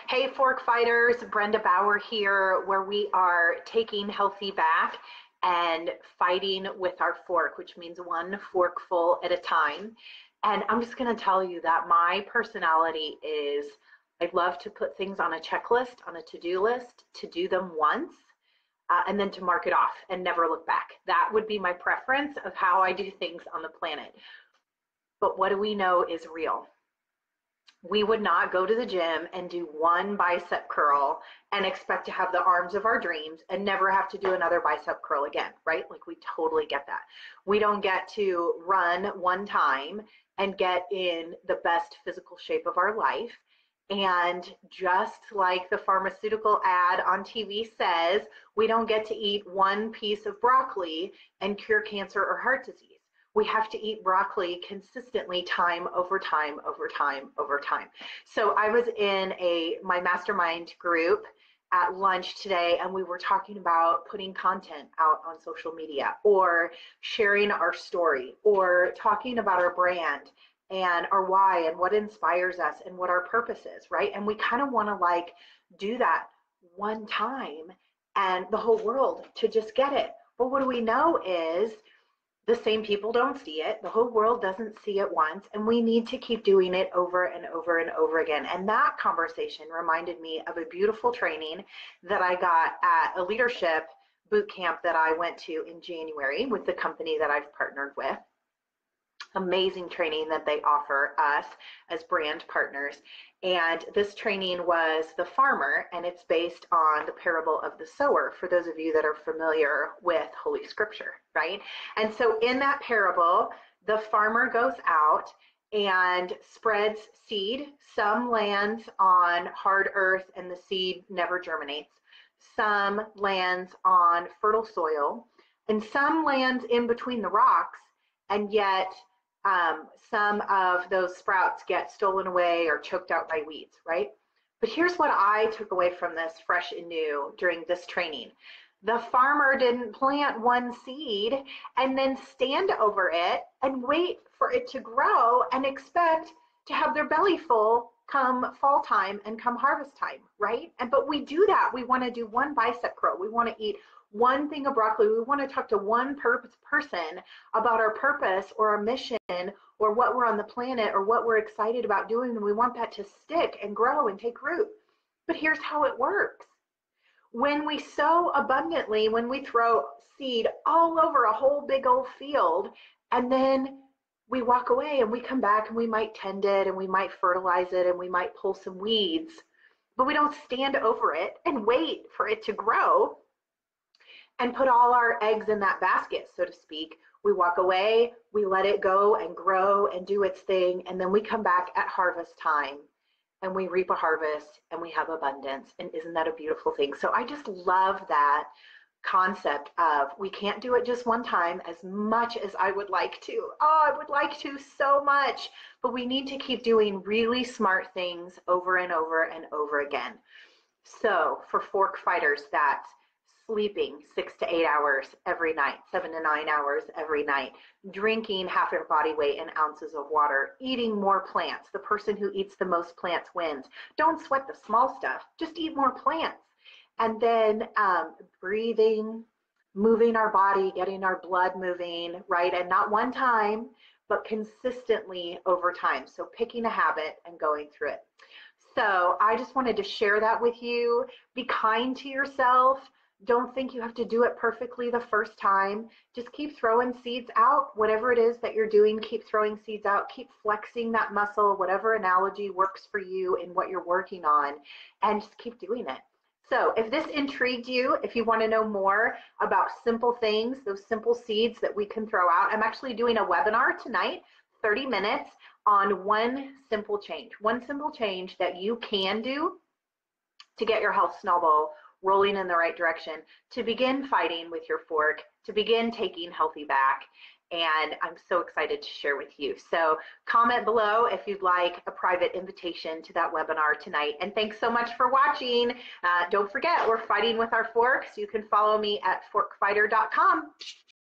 Hey, Fork Fighters, Brenda Bauer here, where we are taking healthy back and fighting with our fork, which means one forkful at a time. And I'm just going to tell you that my personality is I love to put things on a checklist, on a to-do list, to do them once, and then to mark it off and never look back. That would be my preference of how I do things on the planet. But what do we know is real? We would not go to the gym and do one bicep curl and expect to have the arms of our dreams and never have to do another bicep curl again, right? Like, we totally get that. We don't get to run one time and get in the best physical shape of our life. And just like the pharmaceutical ad on TV says, we don't get to eat one piece of broccoli and cure cancer or heart disease. We have to eat broccoli consistently, time over time over time over time. So I was in my mastermind group at lunch today, and we were talking about putting content out on social media, or sharing our story, or talking about our brand and our why and what inspires us and what our purpose is, right? And we kind of want to do that one time and the whole world to just get it. But what do we know is the same people don't see it. The whole world doesn't see it once, and we need to keep doing it over and over and over again. And that conversation reminded me of a beautiful training that I got at a leadership boot camp that I went to in January with the company that I've partnered with. Amazing training that they offer us as brand partners. And this training was the farmer, and it's based on the parable of the sower, for those of you that are familiar with Holy Scripture, right? And so in that parable, the farmer goes out and spreads seed. Some lands on hard earth and the seed never germinates. Some lands on fertile soil, and some lands in between the rocks, and yet some of those sprouts get stolen away or choked out by weeds, right? But here's what I took away from this fresh and new during this training. The farmer didn't plant one seed and then stand over it and wait for it to grow and expect to have their belly full come fall time and come harvest time, right? But we do that. We want to do one bicep curl. We want to eat one thing of broccoli. We want to talk to one person about our purpose or our mission or what we're on the planet or what we're excited about doing, and we want that to stick and grow and take root. But here's how it works. When we sow abundantly, when we throw seed all over a whole big old field, and then we walk away and we come back and we might tend it and we might fertilize it and we might pull some weeds, but we don't stand over it and wait for it to grow and put all our eggs in that basket, so to speak. We walk away, we let it go and grow and do its thing, and then we come back at harvest time and we reap a harvest and we have abundance. And isn't that a beautiful thing? So I just love that concept of we can't do it just one time, as much as I would like to. Oh, I would like to so much, but we need to keep doing really smart things over and over and over again. So for fork fighters, that's sleeping 6 to 8 hours every night, 7 to 9 hours every night, drinking half your body weight in ounces of water, eating more plants. The person who eats the most plants wins. Don't sweat the small stuff, just eat more plants. And then breathing, moving our body, getting our blood moving, right? And not one time, but consistently over time. So picking a habit and going through it. So I just wanted to share that with you. Be kind to yourself. Don't think you have to do it perfectly the first time. Just keep throwing seeds out. Whatever it is that you're doing, keep throwing seeds out. Keep flexing that muscle, whatever analogy works for you in what you're working on, and just keep doing it. So if this intrigued you, if you want to know more about simple things, those simple seeds that we can throw out, I'm actually doing a webinar tonight, 30 minutes, on one simple change that you can do to get your health snowball rolling in the right direction, to begin fighting with your fork, to begin taking healthy back. And I'm so excited to share with you. So comment below if you'd like a private invitation to that webinar tonight. And thanks so much for watching. Don't forget, we're fighting with our forks. You can follow me at forkfighter.com.